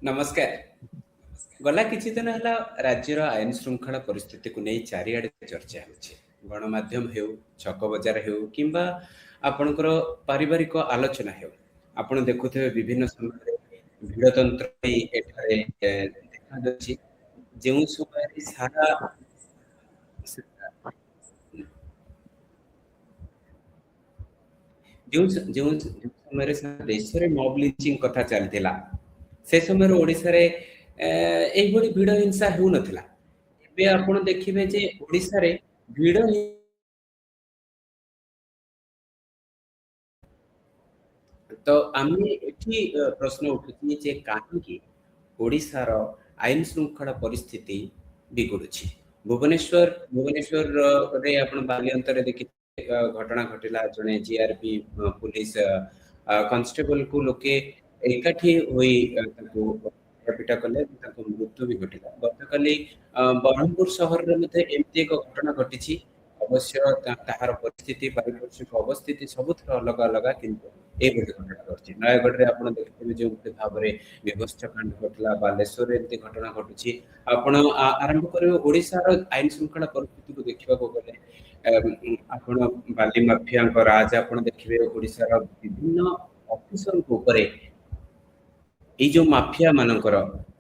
नमस्कार। गला किछि दिन हला राज्यर आईन श्रृंखला परिस्थिति को नहीं चारिआडे चर्चा होछि। गणमाध्यम हेउ, छक बजार हेउ किंबा आपणकर पारिवारिक आलोचना हेउ, आपण देखुथिबे विभिन्न समय भिड़तंत्र एठारे देखा जाछि। ଯେଉଁ ସମୟରେ ସାରା ଯେଉଁ ସମୟରେ ସାରା ଦେଶରେ ମବ୍ ଲିଞ୍ଚିଂ କଥା ଚାଲିଥିଲା ସେ ସମୟରେ ଓଡ଼ିଶାରେ ଏଇଭଳି ଭିଡ଼ ହିଂସା ହେଉନଥିଲା। ଏବେ ଆପଣ ଦେଖିବେ ଯେ ଓଡ଼ିଶାରେ ଭିଡ଼ ତ ଆମେ ଏଠି ପ୍ରଶ୍ନ ଉଠୁଛି ଯେ କାହିଁକି ଓଡ଼ିଶାର ଆଇନ ଶୃଙ୍ଖଳା ପରିସ୍ଥିତି ବିଗୁଡୁଛି। ଭୁବନେଶ୍ୱରରେ ଆପଣ ବାଲି ଅନ୍ତରରେ ଦେଖି ଘଟଣା ଘଟିଲା। ଜଣେ ଜିଆରପି ପୁଲିସ କନଷ୍ଟେବଲ କୁ ଲୋକେ ଏକାଠି ହୋଇ ତାଙ୍କୁ ପିଟା କଲେ, ତାଙ୍କ ମୃତ୍ୟୁ ବି ଘଟିଲା। ଗତକାଲି ବ୍ରହ୍ମପୁର ସହରରେ ମଧ୍ୟ ଏମିତି ଏକ ଘଟଣା ଘଟିଛି। ଅବଶ୍ୟ ତାହାର ପରିସ୍ଥିତି ପାରିପାର୍ଶ୍ୱିକ ଅବସ୍ଥିତି ସବୁଥିରେ ଅଲଗା ଅଲଗା, କିନ୍ତୁ ଏଇଭଳି ଘଟଣା ଘଟିଛି। ନୟାଗଡ଼ରେ ଆପଣ ଦେଖିଥିବେ ଯେଉଁଭଳି ଭାବରେ ବ୍ୟବସ୍ଥା କାଣ୍ଡ ଘଟିଲା, ବାଲେଶ୍ୱରରେ ଏମିତି ଘଟଣା ଘଟୁଛି। ଆପଣ ଆରମ୍ଭ କରିବେ ଓଡ଼ିଶାର ଆଇନ ଶୃଙ୍ଖଳା ପରିସ୍ଥିତିକୁ ଦେଖିବାକୁ ଗଲେ ଆପଣ ବାଲି ମାଫିଆଙ୍କ ରାଜ ଆପଣ ଦେଖିବେ। ଓଡ଼ିଶାର ବିଭିନ୍ନ ଅଫିସରଙ୍କ ଉପରେ ଏଇ ଯୋଉ ମାଫିଆ ମାନଙ୍କର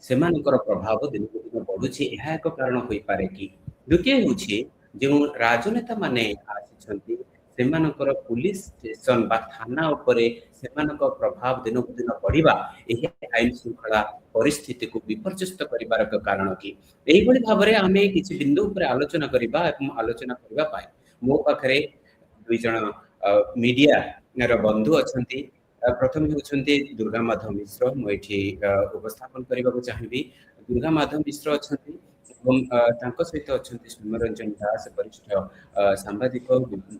ସେମାନଙ୍କର ପ୍ରଭାବ ଦିନକୁ ଦିନ ବଢୁଛି। ଏହା ଏକ କାରଣ ହୋଇପାରେ କି? ଦ୍ୱିତୀୟ ହେଉଛି ଯେଉଁ ରାଜନେତା ମାନେ ଆସିଛନ୍ତି ସେମାନଙ୍କର ପୁଲିସ ଷ୍ଟେସନ ବା ଥାନା ଉପରେ ସେମାନଙ୍କ ପ୍ରଭାବ ଦିନକୁ ଦିନ ବଢିବା ଏହି ଆଇନ ଶୃଙ୍ଖଳା ପରିସ୍ଥିତିକୁ ବିପର୍ଯ୍ୟସ୍ତ କରିବାର ଏକ କାରଣ କି? ଏଇଭଳି ଭାବରେ ଆମେ କିଛି ବିନ୍ଦୁ ଉପରେ ଆଲୋଚନା କରିବା ଏବଂ ଆଲୋଚନା କରିବା ପାଇଁ ମୋ ପାଖରେ ଦୁଇ ଜଣ ମିଡିଆ ର ବନ୍ଧୁ ଅଛନ୍ତି। ପ୍ରଥମେ ହେଉଛନ୍ତି ଦୁର୍ଗା ମାଧବ ମିଶ୍ର। ମୁଁ ଏଠି ଉପସ୍ଥାପନ କରିବାକୁ ଚାହିଁବି। ଦୁର୍ଗା ମାଧବ ମିଶ୍ର ଅଛନ୍ତି ଏବଂ ତାଙ୍କ ସହିତ ଅଛନ୍ତି ସୌମ୍ୟରଞ୍ଜନ ଦାସ, ବରିଷ୍ଠ ସାମ୍ବାଦିକ।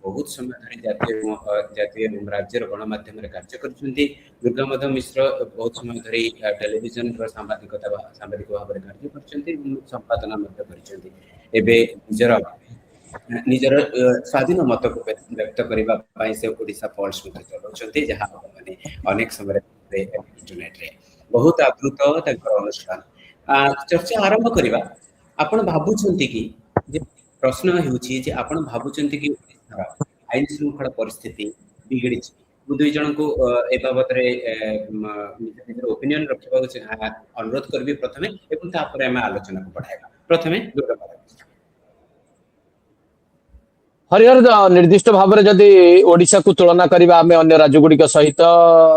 ବହୁତ ସମୟ ଧରି ଜାତୀୟ ଏବଂ ରାଜ୍ୟର ଗଣମାଧ୍ୟମରେ କାର୍ଯ୍ୟ କରିଛନ୍ତି। ଦୁର୍ଗା ମାଧବ ମିଶ୍ର ବହୁତ ସମୟ ଧରି ଟେଲିଭିଜନର ସାମ୍ବାଦିକ ଭାବରେ କାର୍ଯ୍ୟ କରିଛନ୍ତି ଏବଂ ସମ୍ପାଦନା ମଧ୍ୟ କରିଛନ୍ତି। ଏବେ ନିଜର ସ୍ୱାଧୀନ ମତକୁ ବ୍ୟକ୍ତ କରିବା ପାଇଁ ସେ ଓଡ଼ିଶା ପଲ୍ସ ମଧ୍ୟ ଚଳାଉଛନ୍ତି, ଯାହା ମାନେ ଅନେକ ସମୟରେ ଇଣ୍ଟରନେଟରେ ବହୁତ ଆଦୃତ ତାଙ୍କର ଅନୁଷ୍ଠାନ। ଚର୍ଚ୍ଚା ଆରମ୍ଭ କରିବା। ଆପଣ ଭାବୁଛନ୍ତି କି ଯେ ପ୍ରଶ୍ନ ହେଉଛି ଯେ ଆପଣ ଭାବୁଛନ୍ତି କି ଓଡ଼ିଶାର ଆଇନ ଶୃଙ୍ଖଳା ପରିସ୍ଥିତି ବିଗିଡ଼ିଛି? ମୁଁ ଦୁଇ ଜଣଙ୍କୁ ଏ ବାବଦରେ ନିଜ ନିଜର ଓପିନିଅନ ରଖିବାକୁ ଅନୁରୋଧ କରିବି ପ୍ରଥମେ, ଏବଂ ତାପରେ ଆମେ ଆଲୋଚନାକୁ ବଢାଇବା। ପ୍ରଥମେ ଦୁର୍ଗା ମାଧବ। हरिहर निर्दिष्ट भाव में जदि ओडिशा को तुलना करिबा आमे अन्य राज्य गुड़िक सहित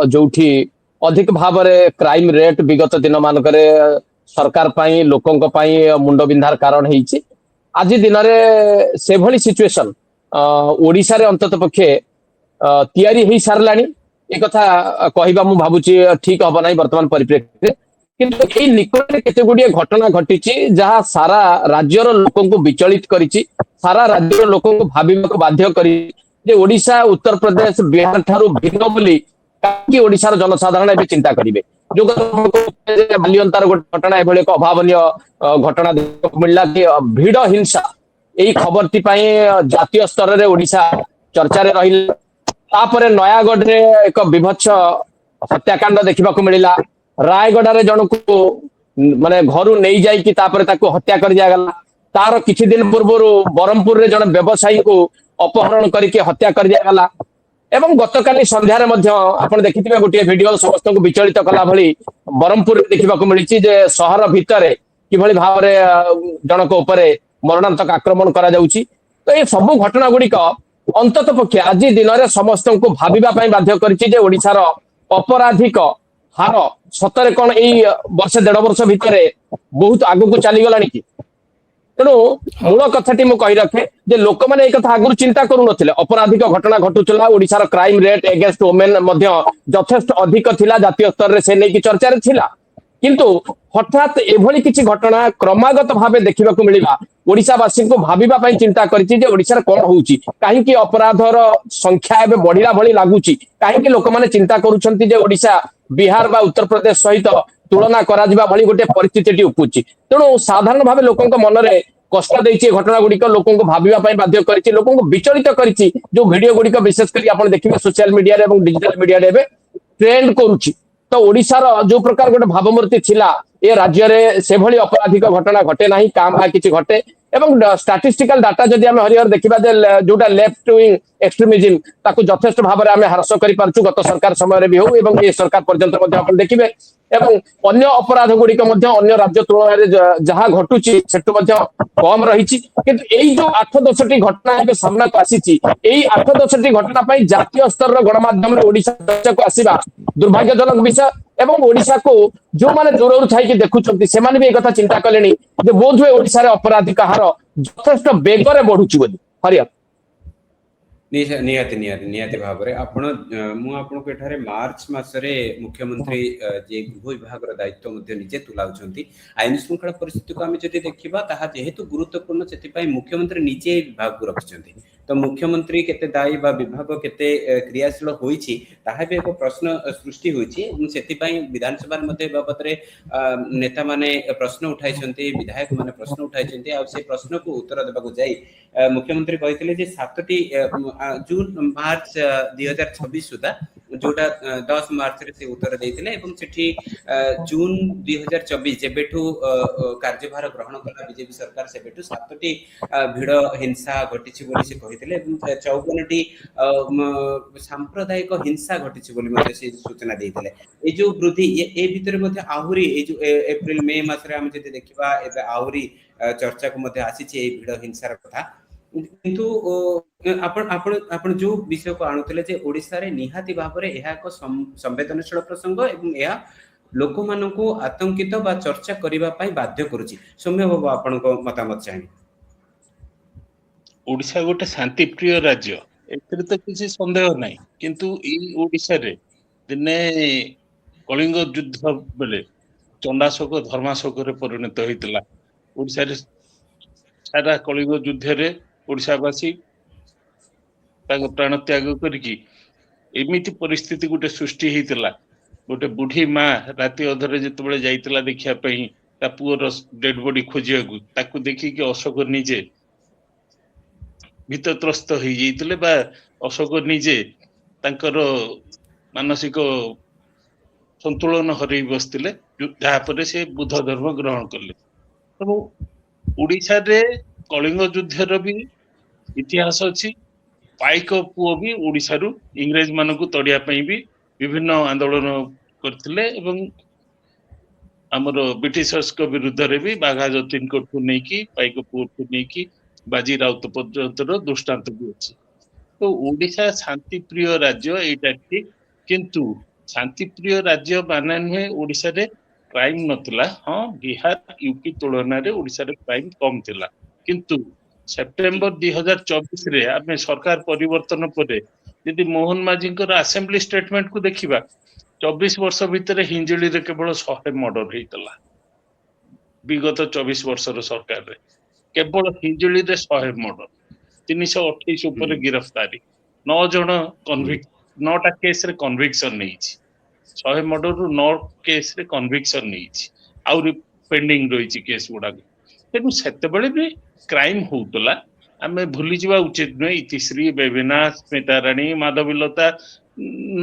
जोठी अधिक भाव में क्राइम रेट विगत दिन मानकरे सरकार पाई लोकंक पाई मुंड बिंधार कारण हेछि। आज दिन में से भली सिचुएशन ओडिशा रे अंतत पक्षे तैयारी हो सारलानी। एक कथा कहबा मु भाबुची ठीक हबो नाही वर्तमान परिप्रेक्षी, किंतु एई निकटरे केते गुडिए घटना घटिछि जहा सारा राज्यर लोकंकु विचलित करिछि, सारा राज्यर लोकंकु भाबिବାକୁ बाध्य करी जे ओडिशा उत्तर प्रदेश बिहार ठारू भिन्न बोली काकी ओडिशार जनसाधारण एबे चिंता करिवे। जो बालियंतार गोटे घटना एभली एक अभावनीय घटना देखिବାକୁ मिलला कि भिड़ हिंसा एई खबरटी पई जातीय स्तर रे ओडिशा चर्चा रे रहिला। तापरे नयागढ़ रे एक विभत्स हत्याकांड देखिବାକୁ मिलिला। रायगढ़ रे जनकु माने घरु नहीं जाई कि तापरे ताको हत्या कर दिया गला। तार किछि दिन पूर्व ब्रह्मपुर रे जन व्यवसायी को अपहरण करके हत्या कर दिया गला। एवं गतकाली संध्यारे मध्य आपण देखिथिबे गोटे वीडियो समस्त को विचलित कला भली ब्रह्मपुर देखिବାକୁ मिलिछि जे शहर भितरे किभली भावरे जनक उपरे मरणांतक आक्रमण करा जाउछि। तो ये सब घटना गुड़िक अंतत पक्षे आज दिन में समस्त को भाविबा पई बाध्य करिछि जे ओडिशार अपराधिक हार सतरे कौन यही वर्ष देढ़ वर्ष भितर बहुत आगु को चली गलानी कि? तेणु मूल कथाटी मु कहि रखे जे लोक माने एक कथा आगु चिंता करू नथिले। अपराधिक घटना घटुचला, ओडिशार क्राइम रेट एगेंस्ट वुमेन मध्य यथेष्ट अधिक थिला, जातीय स्तर रे से नै कि चर्चा रे थिला। किंतु हठात एभली किछि घटना क्रमागत भावे देखिबाकू मिलिबा ओडिशावासी को भाविबा पई चिंता करिछि जे ओडिशार कोन होउछि, काहेकि अपराधर संख्या एबे बढ़िला भली लागुछि, काहेकि लोक माने चिंता करूछंती जे ओडिशा बिहार बा उत्तर प्रदेश सहित तुलना करा जिबा भली गोटे परिस्थिति उपुछि। तेणु साधारण भावे लोकंक मनरे कष्ट देछि घटना गुड़िक, लोकंक भाविबा पई बाध्य करिछि, लोकंक विचलित करिछि। जो वीडियो गुड़िक विशेष करी आपण देखिबे सोशल मीडिया रे एवं डिजिटल मीडिया रे एबे ट्रेंड करूछि। तो ओडिशार जो प्रकार गोटे भावमूर्ति थिला ए राज्य रे सेभଳି अपराधिक घटना घटे नाही काम बा किछि घटे एवं स्टैटिस्टिकल डाटा जदि आम हरिहर देखा जोटा लेफ्ट विंग एक्सट्रीमिज्म ताकू यथेष्ट भाव में आम ह्रास कर गत सरकार समय भी हो एवं ये सरकार पर्यंत देखिए एवं अन्य अपराध गुड़िक अन्य राज्य तुलन में जहाँ घटुची सेठू कम रही किंतु यही जो 8-10टी घटना एवं सामना को आसी 8-10टी घटना जातीय स्तर गणमाध्यम ओडिशा को आसवा दुर्भाग्यजनक विषय एवं ओडिशा को जो माने दूर थी देखुं से भी एक चिंता कले बोध हुए ओडिशा अपराधिक हार यथेष्ट बेगर बढ़ुची बोली हरिया निहाती निहाती निहाती भाव में आपण मुझे एठारे मार्च मासरे मुख्यमंत्री जे गृह विभाग दायित्व निजे तुलाउछंती आईन श्रृंखला परिस्थिति को आम जदि देखा ताहा जेहेतु गुरुत्वपूर्ण से मुख्यमंत्री निजे विभाग को रखिछंती तो मुख्यमंत्री केते दायी बा विभाग केते क्रियाशील होईछि ताहा भी एक प्रश्न सृष्टि होईछि सेति पई विधानसभा मध्ये बाबत रे नेता माने प्रश्न उठाइछंती विधायक माने प्रश्न उठाइछंती आ से प्रश्न को उत्तर देबाक जाई मुख्यमंत्री कहिथिले जे 7टी जून मार्च 2026 सुधा जोटा 10 मार्च रे से उत्तर देइथिले एवं सेठी जून 2024 जेबेठू कार्यभार ग्रहण कला बीजेपी सरकार सेबेठू 7टी भिड़ हिंसा घटिछि बोली से कहिथिले एवं 54टी सांप्रदायिक हिंसा घटिछि बोली मध्ये से सूचना देइथिले ए जो वृद्धि ए भीतर मध्ये आहुरी ए जो एप्रिल मई मास रे हम जदि देखिबा एबे आहुरी चर्चा को मध्ये आसीछि ए भिड़ हिंसार कथा किंतु आपण जो विषय को आणुतले जे ओडिसा रे निहाती भाव रे एहा एक संवेदनशील प्रसंग एवं एहा लोक मानको आतंकित बा चर्चा करिबा पई बाध्य करूची सौम्य बाबू आपण को मतामत चाहिए ओडिसा गोटे शांति प्रिय राज्य एतरे तो किसी संदेह नहीं किंतु ई ओडिसा रे दिने कलिंग युद्ध बेले चंडाशोक धर्माशोक रे परिणत होइतला ओडिसा रे सारा कलिंग युद्ध रे ओडिशावासी प्राण त्याग करिकी एमिति परिस्थिति गोटे सृष्टि होइतला गोटे बुढ़ी माँ राति अधरे जिते जाइतला देखिया पई ता पुअर डेड बॉडी खोजियाकू ताकू देखिकी अशोक निजे भीतत्रस्त हो जाइतले बा अशोक निजे तांकर मानसिक संतुलन हरई बसतिले जहा पर से बुद्ध धर्म ग्रहण करले तो ओडिशा रे कलिंग युद्धर भी इतिहास अच्छी पाइक पुओ भी ओडिशा रु इंग्रेज मानकु तड़िया पई भी विभिन्न आंदोलन करथिले एवं हमर ब्रिटिशर्स को विरुद्ध रे भी बाघा जतीन को नै की पाइक पुओ को नै की बाजी राउत पर्यंतर दृष्टांत भी अछि तो ओडिशा शांति प्रिय राज्य एटा ठीक किंतु शांति प्रिय राज्य माने नुहे ओडिशा रे क्राइम नथिला हां बिहार यूपी तुलना रे ओडिशा रे क्राइम कम थिला किंतु सेप्टेम्बर 2024 रे आमे सरकार परिवर्तन परे यदि मोहन माझी असेंबली स्टेटमेंट को देखिबा 24 वर्ष भितर हिंजली रे केवल 100 मर्डर हेतला विगत 24 वर्ष रो सरकार रे केवल हिंजली रे 100 मर्डर 328 ऊपर गिरफ्तारी 9 जण कन्विक्ट 9टा केस रे कन्विक्शन नै छि 100 मर्डर रो 9 केस रे कन्विक्शन नै छि आउरी पेंडिंग रही छि केस गुडा तेनु सेते बेले भी क्राइम होतला आमे भूली जीवा उचित नै इतिश्री बेबिना स्मिता रानी माधवीलता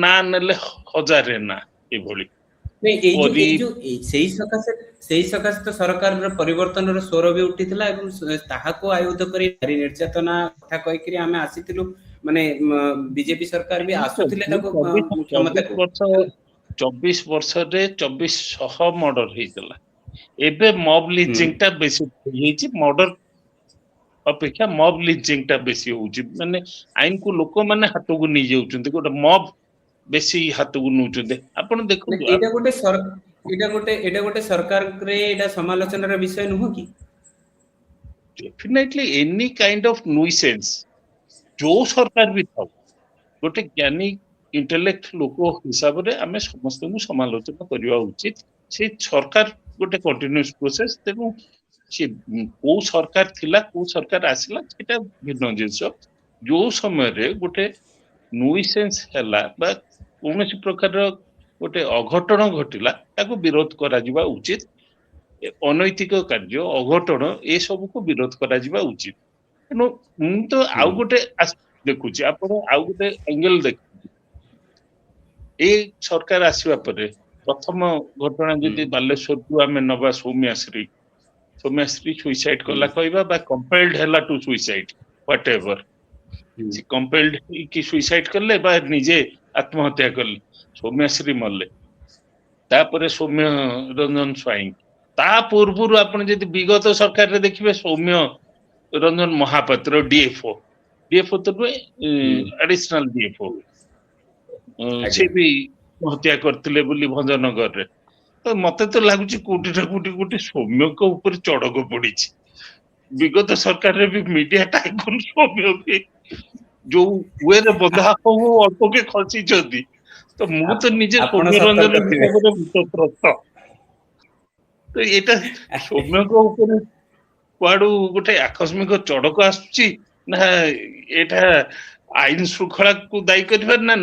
ना नले हजार ना ए भोली नहीं ए जो सेही सकाशे तो सरकार रो परिवर्तन रो स्वर भी उठितला एवं ताहा को आयुध करी नारी निर्यातना कथा कहि करी आमे आसीतिलु माने बीजेपी सरकार भी आसुतिले ताको क्षमता को 24 वर्ष रे 2400 मर्डर हेतला एबे मॉब लिंचिंग ता बेसी हेछि मर्डर अपेक्षा मॉब लिंचिंग ता बेसी होउछि माने आइन को लोक माने हाथ को नि जाउछन्ते गोटे मॉब बेसी हाथ को नउछन्ते आपण देखु एटा गोटे सरकार रे एटा समालोचना रे विषय नुह की डेफिनेटली एनी काइंड ऑफ नुइसेंस जो सरकार भी थाउ गोटे ज्ञानी इंटेलेक्ट लोक हिसाब रे आमे समस्त को समालोचना करबा उचित से सरकार गोटे कंटीन्यूअस प्रोसेस तेनु से को सरकार थिला को सरकार आसिला सेटा भिन्न जिंस जो समय रे गोटे नुइसेंस हला बा कोनोसी प्रकार गोटे अघटन घटिला ताको विरोध करा जिबा उचित अनैतिक कार्य अघटन ए सब को विरोध करा जिबा उचित नो मु तो आउ गोटे देखुची आपण आउ गोटे एंगल देखु ए सरकार आसीबा परे प्रथम घटना जदि बालेश्वर आम नवा सौम्याश्री सुइसाइड कला कहवा कंपेल्ड हैला टू सुइसाइड व्हाट एवर सी कंपेल्ड कि सुइसाइड करले बा निजे आत्महत्या करले सौम्याश्री मरले तापर सौम्य रंजन स्वाई ता पूर्व आपण जदि विगत सरकार रे देखिबे सौम्य रंजन महापात्र डीएफओ तो एडिशनल डीएफओ से भी हत्या करथिले बोली भंजनगर रे तो मते तो लागुची कोटी ना कोटी सौम्य को ऊपर चढ़क पड़ी विगत सरकार रे भी मीडिया टाइकून सौम्य भी जो वे रे बंधा को अल्प के खसी जदी तो मु तो निजे सौम्य रंजन ऊपर विश्वास तो एटा सौम्य को ऊपर कुआडू गोटे आकस्मिक चढ़क आसुची ना एटा आईन श्रृंखला को दायी करबा ना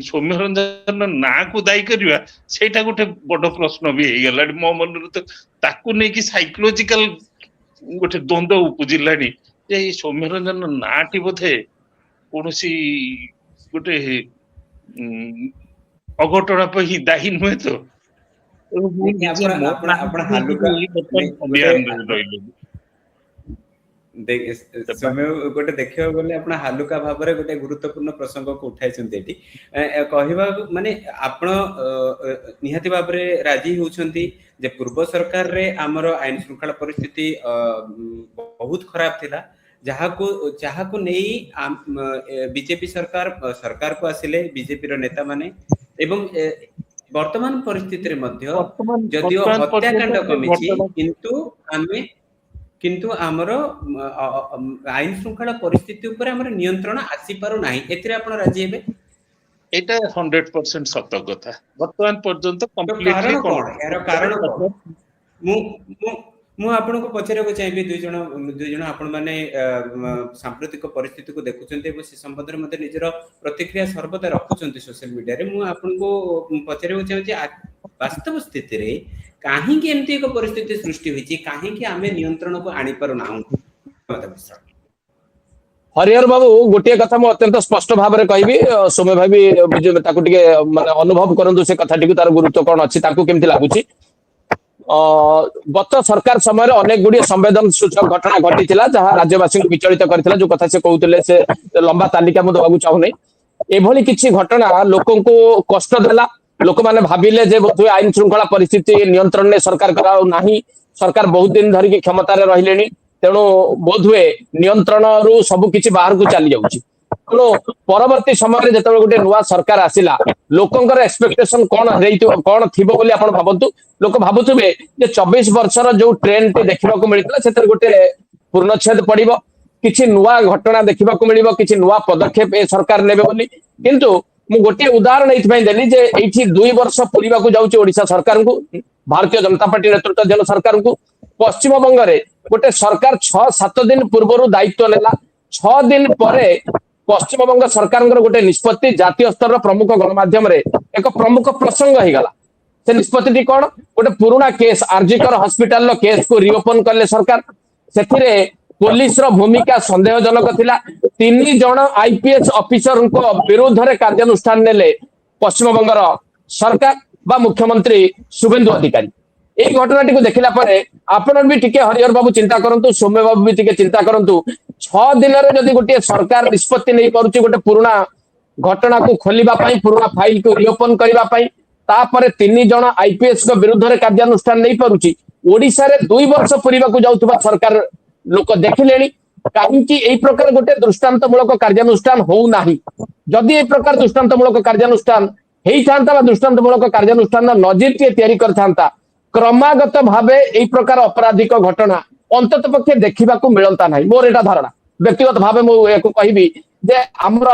सौम्य रंजन ना को दायी करबा सेटा गोटे बड़ प्रश्न भी हे गेला मो मन तो ताकू नै कि साइकोलॉजिकल गोटे द्वंद्व उपजिलानी जे सौम्य रंजन नाटी बोधे कोनोसी गोटे अघटना पे ही दायी नुहे तो समय गोटे देखा गले आप हालुका भाव में गोटे गुरुत्वपूर्ण प्रसंग को उठाई कहवा माने आपण निहाती भाव में राजी होउछंती जे पूर्व सरकार रे हमर आईन श्रृंखला परिस्थिति बहुत खराब थिला जहाको नहीं बीजेपी सरकार को आसिले बीजेपी रो नेता माने एवं वर्तमान परिस्थिति रे मध्य जदियो हत्याकांड कमिछि किंतु आमर आईन श्रृंखला परिस्थिति ऊपर आमर नियंत्रण आसी पारु नाही एथिरे आपण राजी हेबे एटा 100% सत्य कथा वर्तमान पर्यंत कंप्लीटली यार कारण मु आपन को पछरे को चाहिबे दुई जण आपण माने सांप्रतिक परिस्थिति को देखुचंते एवं से संबंध रे मते निजर प्रतिक्रिया सर्वदा रखुचंते सोशल मीडिया रे मु आपन को पछरे को चाहिबे वास्तव स्थिति रे काहे कि एमती एक परिस्थिति सृष्टि होईची काहे कि आमे नियंत्रण को आनी पारु नाहु हरिहर बाबू गोटे कथा मु अत्यंत स्पष्ट भाव में कहबी सौम्य भाई भी ताकू टिके माने अनुभव करंतु से कथाटी तार गुरुत्व कौन अच्छी ताकू केमती लागुची गत सरकार समय अनेक गुड़िए संवेदन सूचक घटना घटी जहां राज्यवासी को विचलित करथिला जो कथा से कहउतले से लंबा तालिका मु दबाकू चाहू नै एभली किछि घटना लोकन को कष्ट देला लोक माने भाबिले जे बोधुए आईन श्रृंखला परिस्थिति नियंत्रण ने सरकार कराउ नाही सरकार बहुत दिन धरि की क्षमता रे रहिलेनी तेणु बोधुए नियंत्रण रु सब किछि बाहर को चली जाउची तेणु परवर्ती समय जेतबे गोटे नुआ सरकार आसिला लोकंकर एक्सपेक्टेशन कौन थिबो बोली आपण भाबंतु लोक भाबुथबे जे 24 वर्षर जो ट्रेंड टे देखिबा को मिलितला सेतर गोटे पूर्णच्छेद पड़िबो किछि नुआ घटना देखिबा को मिलिबो किछि नुआ पदक्षेप ए सरकार नेबे बोली किंतु मु गोटे उदाहरण एथि देली जे एठी 2 वर्ष पूरीबा को जाउची ओडिशा सरकार को भारतीय जनता पार्टी नेतृत्वाधीन सरकार को पश्चिम बंग रे गोटे सरकार 6-7 दिन पूर्वरु दायित्व लेला 6 दिन परे पश्चिम बंग सरकार गोटे निष्पत्ति जातीय स्तर प्रमुख गणमाध्यम रे एक प्रमुख प्रसंग हो गला से निष्पत्ति कौन गोटे पुराना केस आरजीकर हॉस्पिटल केस को रिओपन कले सरकार से पुलिस रो भूमिका संदेहजनक थिला 3 जण आईपीएस ऑफिसर विरुद्ध रे कार्यानुष्ठान नेले पश्चिम बंगर सरकार बा मुख्यमंत्री शुभेंदु अधिकारी এই ঘটনাটি देखला परे आपण भी टिके हरिहर बाबू चिंता करंतु सौम्य बाबू भी टिके चिंता करंतु 6 दिन रे जदी गोटे सरकार निष्पत्ति नै करूची गोटे पुराना घटना को खोलिबा पई पुराना फाइल को रिओपन करिबा पई तापरे 3 जण आईपीएस को विरुद्ध रे कार्यानुष्ठान नै परूची ओडिसा रे 2 वर्ष पूरीबा को जाउतबा सरकार लोक देखिलेनी काहे कि एई प्रकार गोटे दृष्टांतमूलक कार्यानुष्ठान हो नाही जदी एई प्रकार दृष्टांतमूलक कार्यानुष्ठान हेई थांता बा दृष्टांतमूलक कार्यानुष्ठान नजीर टे तयारी करथांता क्रमागत भावे एई प्रकार अपराधिक घटना अंतत पक्षे देखिबा को मिलंता नाही मोर एटा धारणा व्यक्तिगत भावे मु एको कहिबी जे हमर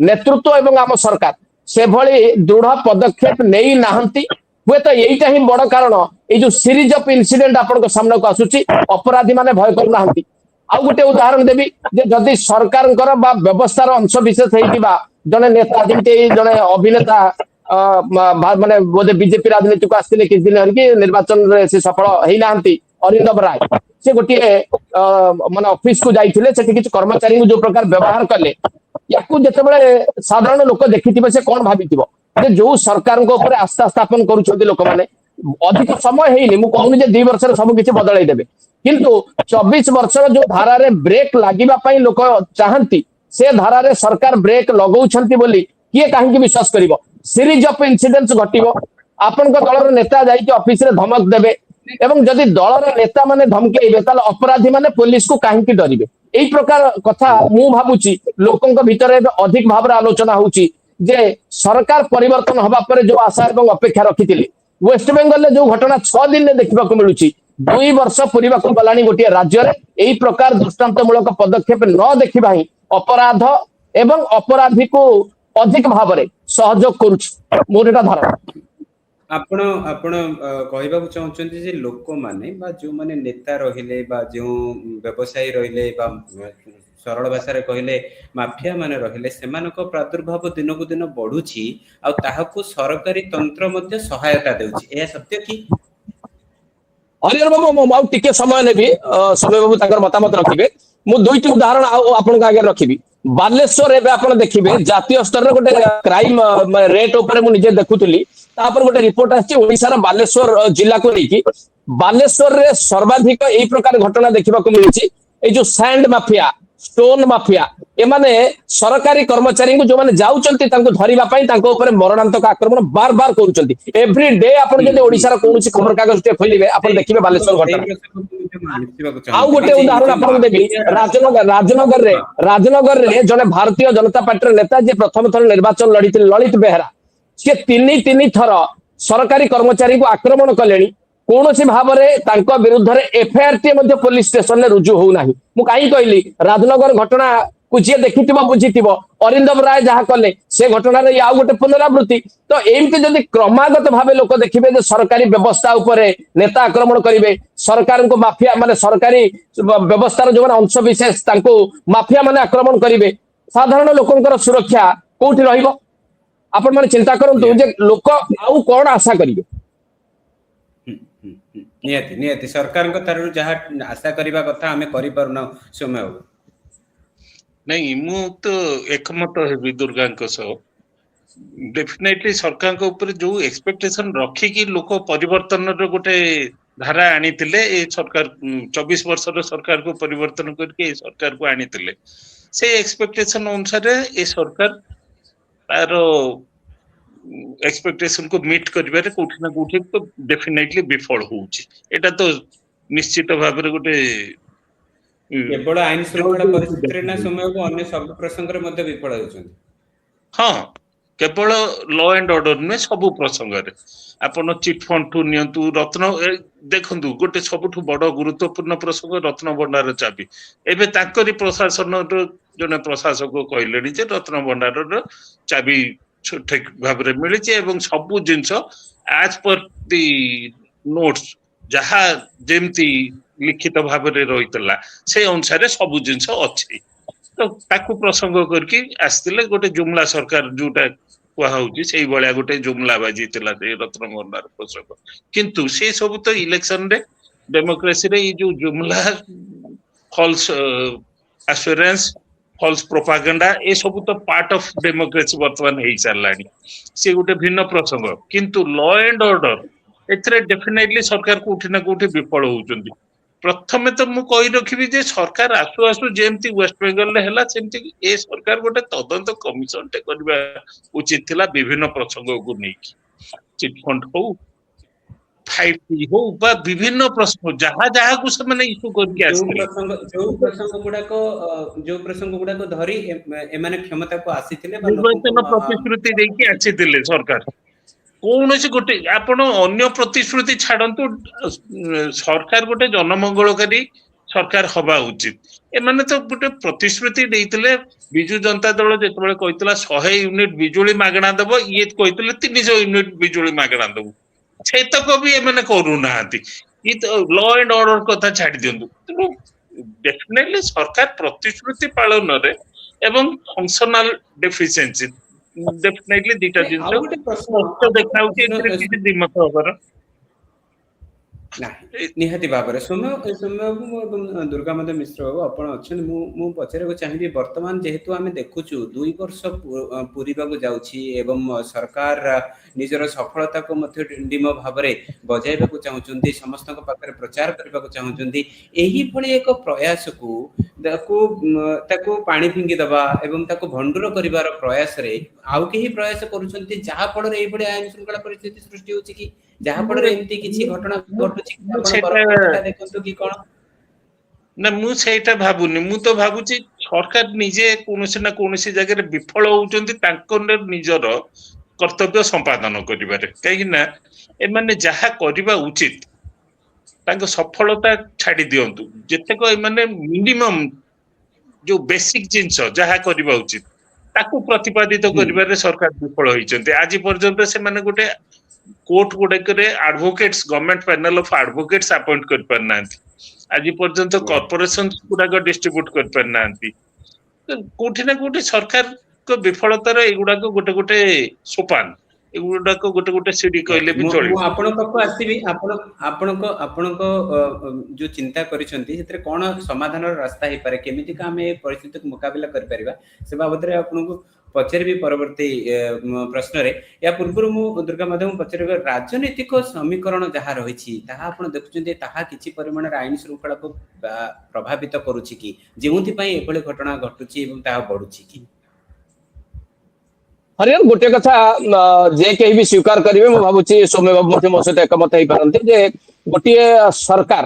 नेतृत्व एवं आम सरकार से भली दृढ़ पदक्षेप नेई नाहंती हुए तो यहीटा ही बड़ कारण ये जो सीरीज ऑफ इंसिडेंट आपण सामने को आसुची अपराधी माने भय कर नाहंती आ गोटे उदाहरण देबी जे जदि सरकार बा व्यवस्थार अंश विशेष हेतिबा जने नेता जेंते जने अभिनेता माने बोधे बीजेपी राजनीति को आसते किस दिन हरकी निर्वाचन रे से सफल हेई नाहंती अरिंदम राय से गोटे माने ऑफिस को जाइथिले सेठी किछ कर्मचारी जो प्रकार व्यवहार कले याकू जेतेबेले साधारण लोक देखिथिबे से कोन भाबिथिबो ଯେ ଯୋଉ ସରକାରଙ୍କ ଉପରେ ଆସ୍ଥା ସ୍ଥାପନ କରୁଛନ୍ତି ଲୋକମାନେ ଅଧିକ ସମୟ ହେଇନି ମୁଁ କହୁନି ଯେ 2 ବର୍ଷରେ ସବୁ କିଛି ବଦଳେଇ ଦେବେ କିନ୍ତୁ 24 ବର୍ଷର ଯୋଉ ଧାରାରେ ବ୍ରେକ୍ ଲାଗିବା ପାଇଁ ଲୋକ ଚାହାନ୍ତି ସେ ଧାରାରେ ସରକାର ବ୍ରେକ୍ ଲଗାଉଛନ୍ତି ବୋଲି କିଏ କାହିଁକି ବିଶ୍ୱାସ କରିବ ସିରିଜ ଅଫ ଇନସିଡେंट्स ଘଟିବ ଆପଣଙ୍କ ଦଳର ନେତା ଯାଇକି ଅଫିସରେ ଧମକ ଦେବେ ଏବଂ ଯଦି ଦଳର ନେତା ମାନେ ଧମକେଇବେ ତାହେଲେ ଅପରାଧୀ ମାନେ पुलिस को କାହିଁକି ଡରିବେ এই প্রকার কথা ମୁଁ ଭାବୁଛି ଲୋକଙ୍କ ଭିତରେ ଏବେ ଅଧିକ ଭାବରେ ଆଲୋଚନା ହେଉଛି ଯେ ସରକାର ପରିବର୍ତ୍ତନ ହବା ପରେ ଯୋଉ ଆଶା ଏବଂ ଅପେକ୍ଷା ରଖିଥିଲେ ୱେଷ୍ଟବେଙ୍ଗଲରେ ଯୋଉ ଘଟଣା 6 ଦିନରେ ଦେଖିବାକୁ ମିଳୁଛି 2 ବର୍ଷ ପୂର୍ବକୁ ଗଲାଣି ଗୋଟିଏ ରାଜ୍ୟରେ ଏହି ପ୍ରକାର ଦୃଷ୍ଟାନ୍ତମୂଳକ ପଦକ୍ଷେପ ନ ଦେଖିବା ହିଁ ଅପରାଧ ଏବଂ ଅପରାଧୀକୁ ଅଧିକ ଭାବରେ ସହଯୋଗ କରୁଛି ମୋର ଏଟା ଧାରଣା ଆପଣ ଆପଣ କହିବାକୁ ଚାହୁଁଛନ୍ତି ଯେ ଲୋକମାନେ ବା ଯେଉଁମାନେ ନେତା ରହିଲେ ବା ଯେଉଁ ବ୍ୟବସାୟୀ ରହିଲେ ବା ସରଳ ଭାଷାରେ କହିଲେ ମାଫିଆ ମାନେ ରହିଲେ ସେମାନଙ୍କ ପ୍ରାଦୁର୍ଭାବ ଦିନକୁ ଦିନ ବଢୁଛି ଆଉ ତାହାକୁ ସରକାରୀ ତନ୍ତ୍ର ମଧ୍ୟ ସହାୟତା ଦେଉଛି ଏହା ସତ୍ୟ କି? हरिहर बाबू ମୁଁ ଟିକେ ସମୟ ନେବି ସମୟ ବାବୁ ତାଙ୍କର ମତାମତ ରଖିବେ ମୁଁ ଦୁଇଟି ଉଦାହରଣ ଆଉ ଆପଣଙ୍କ ଆଗରେ ରଖିବି ବାଲେଶ୍ୱର ଏବେ ଆପଣ ଦେଖିବେ ଜାତୀୟ ସ୍ତରରେ ଗୋଟେ କ୍ରାଇମ ରେଟ୍ ଉପରେ ମୁଁ ନିଜେ ଦେଖୁଥିଲି ତାପରେ ଗୋଟେ ରିପୋର୍ଟ ଆସିଛି ଓଡ଼ିଶାର ବାଲେଶ୍ୱର ଜିଲ୍ଲାକୁ ନେଇକି ବାଲେଶ୍ୱରରେ ସର୍ବାଧିକ ଏହି ପ୍ରକାର ଘଟଣା ଦେଖିବାକୁ ମିଳିଛି ଏଇ ଯୋଉ ସ୍ୟାଣ୍ଡ ମାଫିଆ ଷ୍ଟୋନ ମାଫିଆ ଏମାନେ ସରକାରୀ କର୍ମଚାରୀଙ୍କୁ ଯୋଉମାନେ ଯାଉଛନ୍ତି ତାଙ୍କୁ ଧରିବା ପାଇଁ ତାଙ୍କ ଉପରେ ମରଣାନ୍ତକ ଆକ୍ରମଣ ବାର ବାର କରୁଛନ୍ତି ଏଭ୍ରି ଡେ ଆପଣ ଯଦି ଓଡ଼ିଶାର କୌଣସି ଖବର କାଗଜ ଟେ ଖୋଲିବେ ଆପଣ ଦେଖିବେ ବାଲେଶ୍ୱର ଘଟଣା ଆଉ ଗୋଟେ ଉଦାହରଣ ଆପଣଙ୍କୁ ଦେବି ରାଜନଗରରେ ଜଣେ ଭାରତୀୟ ଜନତା ପାର୍ଟିର ନେତା ଯିଏ ପ୍ରଥମ ଥର ନିର୍ବାଚନ ଲଢିଥିଲେ ଲଳିତ ବେହେରା ସେ ତିନି ଥର ସରକାରୀ କର୍ମଚାରୀଙ୍କୁ ଆକ୍ରମଣ କଲେଣି କୌଣସି ଭାବରେ ତାଙ୍କ ବିରୁଦ୍ଧରେ ଏଫଆଇଆର ଟି ମଧ୍ୟ पुलिस स्टेशन ରେ ରୁଜୁ ହୋଉନାହିଁ ମୁଁ କାହିଁ କହିଲି ରାଜନଗର ଘଟଣା को जी देखि बुझी अरिंदम राय जहाँ कले से घटना आउ गोटे पुनरावृत्ति तो एमती जदि क्रमागत भाव लोक देखिए सरकारी व्यवस्था उपरे नेता आक्रमण करेंगे सरकार को माफिया माने सरकारी व्यवस्था जो अंश विशेष माफिया माने आक्रमण करेंगे साधारण लोकंकर सुरक्षा कोठी रहिबो आपण माने चिंता करंतु जे लोक आउ कोन आशा करिवे नियति नियति सरकार को तरु जहाँ आशा करबा कथा हमें करि परना समय हो नहीं मु तो एकमत हेबी दुर्गा सह डेफिनेटली सरकार के ऊपर जो एक्सपेक्टेशन रखी कि लोक परिवर्तन रो गोटे धारा आनी तिले ए सरकार 24 वर्ष रो सरकार को परिवर्तन करके सरकार को आनी तिले से एक्सपेक्टेशन अनुसार ए सरकार तार एक्सपेक्टेशन को मीट करिबारे कोठी ना कोठी तो डेफिनेटली विफल होउची एटा तो निश्चित भाव रे गोटे केवल आईन श्रृंखला परिस्थिति ना समय को अन्य सब प्रसंग रे मध्ये विफल होउछन हां केवल लॉ एंड ऑर्डर में सब प्रसंग रे आपण चिट फंड टू नियंतु रत्न देखंतु गोटे सबठु बड़ गुरुत्वपूर्ण प्रसंग रत्न भंडार चाबी एबे ताकरी प्रशासन जने प्रशासक कहलेनी जे रत्न भंडार चाबी ठीक भाव रे मिलिछि एवं सब जिंस एज पर दी नोट्स जहा जेमती लिखित भाव रे रहितला से अनुसार सब जिंस अछि तो ताकू प्रसंग करके आस्तिले गोटे जुमला सरकार जोटा कुआ होउची सेही बळिया गोटे जुमला बाजी तिला दे रत्न भंडार प्रसंग किंतु से सब तो इलेक्शन रे डेमोक्रेसी रे जो जुमला फॉल्स एश्योरेंस फॉल्स प्रोपागेंडा ए सब तो पार्ट ऑफ डेमोक्रेसी वर्तमान हे चलानी से गोटे भिन्न प्रसंग किंतु लॉ एंड ऑर्डर एथरे डेफिनेटली सरकार को उठी ना कोठी विफल होउचंदी प्रथमे तो मु कहि रखिबी जे सरकार आसु आसु जेमती वेस्ट बेंगल ले हला सेमती ए सरकार गोटे तदंत कमिशन टे करबा उचित थिला विभिन्न प्रसंग को नै चिट फंड हो 5T हो बा विभिन्न प्रश्न जहां जहां को से माने इशू करके आस्ते जो प्रसंग गुडा को धरी ए माने क्षमता को आसीथिले बा निर्वाचन प्रतिश्रुति देकी आछिथिले सरकार कौन से गोटे आपण अन्य प्रतिश्रुति छाड़ंतु सरकार गोटे जनमंगलकारी सरकार हवा उचित ए माने तो गोटे प्रतिश्रुति देइतिले बिजु जनता दल जेतबे कहितला 100 यूनिट बिजुली मागणा देबो ये कहितले 300 यूनिट बिजुली मागणा देबो छेतक भी ए माने करू नाहंती ई तो लॉ एंड ऑर्डर कथा छाडी दियंतु डेफिनेटली सरकार प्रतिश्रुति पालन रे एवं फंक्शनल डेफिशिएंसी डेफिनेटली दीटा जिंस तो देखाउ कि किसी दिमत होबर ନାହିଁ ନିହାତି ଭାବରେ ସୌମ୍ୟ ସୌମ୍ୟ ବାବୁ ଏବଂ ଦୁର୍ଗାମଦ ମିଶ୍ର ବାବୁ ଆପଣ ଅଛନ୍ତି ମୁଁ ପଚାରିବାକୁ ଚାହିଁବି ବର୍ତ୍ତମାନ ଯେହେତୁ ଆମେ ଦେଖୁଛୁ 2 ବର୍ଷ ପୂରିବାକୁ ଯାଉଛି ଏବଂ ସରକାର ନିଜର ସଫଳତାକୁ ମଧ୍ୟ ଡିଣ୍ଡିମ ଭାବରେ ବଜାଇବାକୁ ଚାହୁଁଛନ୍ତି ସମସ୍ତଙ୍କ ପାଖରେ ପ୍ରଚାର କରିବାକୁ ଚାହୁଁଛନ୍ତି ଏହିଭଳି ଏକ ପ୍ରୟାସକୁ ତାକୁ ପାଣି ଫିଙ୍ଗି ଦେବା ଏବଂ ତାକୁ ଭଣ୍ଡୁର କରିବାର ପ୍ରୟାସରେ ଆଉ କେହି ପ୍ରୟାସ କରୁଛନ୍ତି ଯାହା ଫଳରେ ଏଇଭଳି ଆଇନ ଶୃଙ୍ଖଳା ପରିସ୍ଥିତି ସୃଷ୍ଟି ହଉଛି କି ଯାହା ଫଳରେ ଏମିତି କିଛି ଘଟଣା ଘଟୁଛି ମୁଁ ଆପଣ ସେଇଟା ବରଗଡ଼ କଥା ଦେଖନ୍ତୁ କି କଣ ନା ମୁଁ ସେଇଟା ଭାବୁନି ମୁଁ ତ ଭାବୁଛି ସରକାର ନିଜେ କୌଣସି ନା କୌଣସି ଜାଗାରେ ବିଫଳ ହଉଛନ୍ତି ତାଙ୍କ ନିଜର କର୍ତ୍ତବ୍ୟ ସମ୍ପାଦନ କରିବାରେ କାହିଁକି ନା ଏମାନେ ଯାହା କରିବା ଉଚିତ ତାଙ୍କ ସଫଳତା ଛାଡି ଦିଅନ୍ତୁ ଯେତେକ ଏମାନେ ମିନିମମ୍ ଯୋଉ ବେସିକ ଜିନିଷ ଯାହା କରିବା ଉଚିତ ତାକୁ ପ୍ରତିପାଦିତ ହୁଁ କରିବାରେ ସରକାର ବିଫଳ ହେଇଛନ୍ତି ଆଜି ପର୍ଯ୍ୟନ୍ତ ସେମାନେ ଗୋଟେ କୋର୍ଟ ଗୁଡାକରେ advocates government panel of advocates appoint କରିପାରିନାହାନ୍ତି ଆଜି ପର୍ଯ୍ୟନ୍ତ ଓହୋ କର୍ପୋରେସନ ଗୁଡାକ ଡିଷ୍ଟ୍ରିବ୍ୟୁଟ କରିପାରିନାହାନ୍ତି କୋଉଠି ନା କୋଉଠି ସରକାରଙ୍କ ବିଫଳତାର ଏଇଗୁଡାକ ଗୋଟେ ଗୋଟେ ସୋପାନ ଏଗୁଡାକ ଗୋଟେ ଗୋଟେ ସିଡି କହିଲେ ବି ମୁଁ ଚଳିବ। ଆପଣଙ୍କ ପାଖକୁ ଆସିବି ଆପଣଙ୍କ ଯୋଉ ଚିନ୍ତା କରିଛନ୍ତି ସେଥିରେ କଣ ସମାଧାନର ରାସ୍ତା ହେଇପାରେ କେମିତିକା ଆମେ ଏ ପରିସ୍ଥିତିକୁ ମୁକାବିଲା କରିପାରିବା ସେ ବାବଦରେ ଆପଣଙ୍କୁ ପଚାରିବି ପରବର୍ତ୍ତୀ ପ୍ରଶ୍ନରେ या ପୂର୍ବରୁ ମୁଁ ଦୁର୍ଗା ମାଧବଙ୍କୁ ପଚାରିବା ରାଜନୈତିକ ସମୀକରଣ ଯାହା ରହିଛି ତାହା ଆପଣ ଦେଖୁଛନ୍ତି ତାହା କିଛି ପରିମାଣରେ ଆଇନ ଶୃଙ୍ଖଳାକୁ ପ୍ରଭାବିତ କରୁଛି କି ଯେଉଁଥିପାଇଁ ଏଭଳି ଘଟଣା ଘଟୁଛି ଏବଂ ତାହା ବଢୁଛି କି हरियाण गोटे कथा जे कहीं भी स्वीकार करेंगे मैं भावुची सौम्य बाबू मो सहित एकमत हो पारती जे गोटे सरकार